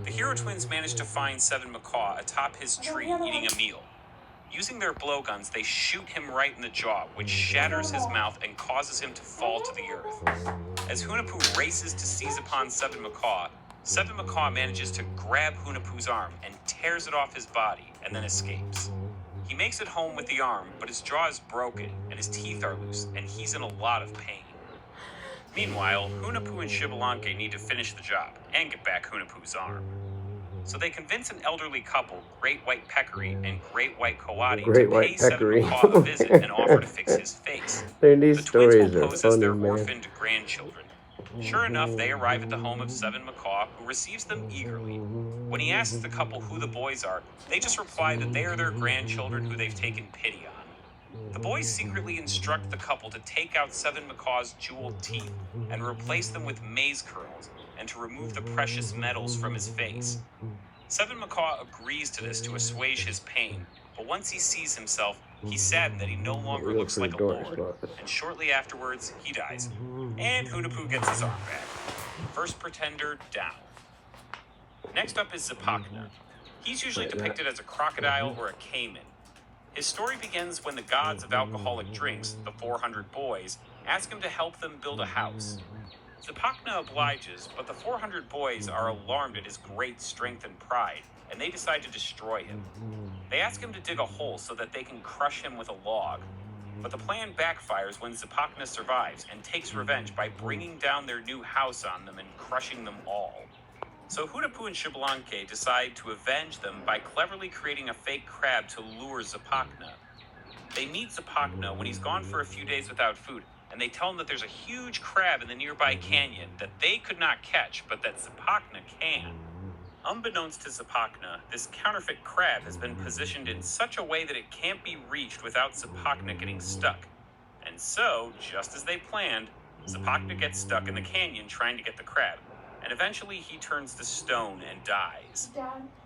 The hero twins manage to find Seven Macaw atop his tree eating a meal. Using their blowguns, they shoot him right in the jaw, which shatters his mouth and causes him to fall to the earth. As Hunahpu races to seize upon Seven Macaw manages to grab Hunahpu's arm and tears it off his body and then escapes. He makes it home with the arm, but his jaw is broken and his teeth are loose, and he's in a lot of pain. Meanwhile, Hunahpu and Xbalanque need to finish the job and get back Hunahpu's arm. So they convince an elderly couple, Great White Peccary and Great White Coati, to pay Seven Macaw a visit and offer to fix his face. These stories twins will are pose funny, as their man. orphaned grandchildren. Sure enough, they arrive at the home of Seven Macaw, who receives them eagerly. When he asks the couple who the boys are, they just reply that they are their grandchildren who they've taken pity on. The boys secretly instruct the couple to take out Seven Macaw's jeweled teeth and replace them with maize kernels, and to remove the precious metals from his face. Seven Macaw agrees to this to assuage his pain, but once he sees himself, he's saddened that he no longer looks like a lord, and shortly afterwards, he dies. And Hunahpu gets his arm back. First pretender down. Next up is Zipacna. He's usually depicted as a crocodile or a caiman. His story begins when the gods of alcoholic drinks, the 400 boys, ask him to help them build a house. Zipacna obliges, but the 400 boys are alarmed at his great strength and pride, and they decide to destroy him. They ask him to dig a hole so that they can crush him with a log. But the plan backfires when Zipacna survives and takes revenge by bringing down their new house on them and crushing them all. So Hunahpu and Xbalanque decide to avenge them by cleverly creating a fake crab to lure Zipacna. They meet Zipacna when he's gone for a few days without food, and they tell him that there's a huge crab in the nearby canyon that they could not catch, but that Zipacna can. Unbeknownst to Zipacna, this counterfeit crab has been positioned in such a way that it can't be reached without Zipacna getting stuck. And so, just as they planned, Zipacna gets stuck in the canyon trying to get the crab, and eventually he turns to stone and dies.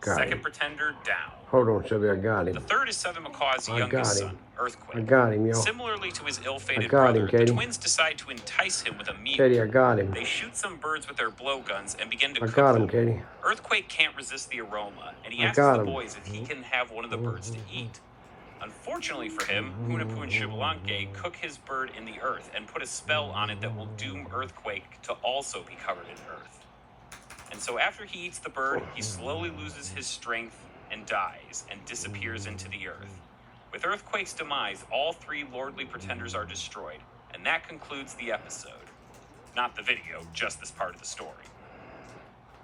Second pretender down. Hold on, Chubby, I got him. The third is Seven Macaw's youngest son, Earthquake. I got him, yo. Similarly to his ill-fated brother, the twins decide to entice him with a meal. Katie, I got him. They shoot some birds with their blowguns and begin to cook got him, them. Katie. Earthquake can't resist the aroma, and he asks the boys if he can have one of the birds to eat. Unfortunately for him, Hunahpu and Xbalanque cook his bird in the earth and put a spell on it that will doom Earthquake to also be covered in earth. And so after he eats the bird, he slowly loses his strength and dies and disappears into the earth. With Earthquake's demise, all three lordly pretenders are destroyed, and that concludes the episode. Not the video, just this part of the story.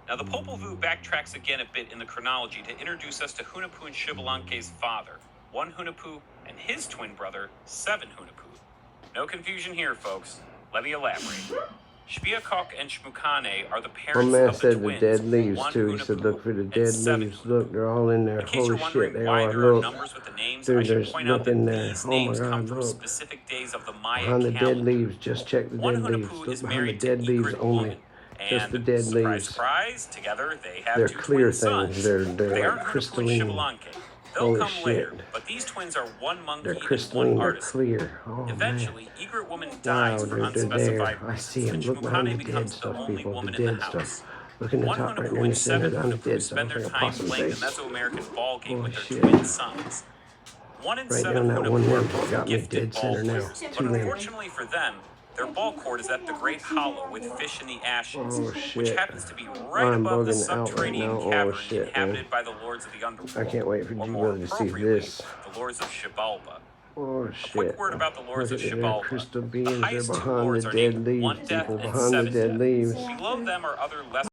Now the Popol Vuh backtracks again a bit in the chronology to introduce us to Hunahpu and Xbalanque's father, one Hunahpu, and his twin brother, Seven Hunahpu. No confusion here, folks. Let me elaborate. Xbiacoq and Xmucane are the parents My man of the said twins, the dead leaves one too. He Hunahpu said look for the and dead Seven leaves. Hunahpu. Look, they're all in there. In case Holy you're shit, wondering they why are. there are Look. numbers with the names, Dude, I should there's point out that nothing there. these Oh names my God, come from look. specific days of the Maya Behind the calendar. dead leaves. Just check the One dead leaves. Hunahpu Look is behind the married to dead leaves Ygritte only. woman, Just and the dead surprise, leaves. surprise, together they have They're two clear twin sons. things. They're They like aren't Hunahpu and crystalline. Xbalanque. They'll Holy come shit. later, but these twins are one monkey They're and crystalline. one They're artist. clear. Oh man. Eventually, Ygritte woman Wow, dies for they're unspecified there. I reasons, see them. and Look behind Xmucane the dead becomes the stuff, only people. The woman in the dead house. stuff. Look in the One top right Hunahpu there in and the center. Seven Down the Hunahpu dead spend stuff. their Like a time possum playing the face. Mesoamerican ball game with their shit. twin sons. One and Right Seven down that one Hunahpu are limb. both Got me gifted dead ball center now. players, but Two limbs. unfortunately for them, their ball court is at the Great Hollow with fish in the ashes, Oh which shit. happens to be right I'm above the bugging out right subterranean now. Oh cavern shit, inhabited man. by the Lords of the Underworld. I can't wait for or you more to see appropriately, this. the Lords of Xibalba. Oh A shit. quick word about the Lords Look of at their Xibalba. crystal The beings. They're highest two behind lords the are dead named leaves, One Death people. and Behind the Seven dead Death. leaves. Below them are other less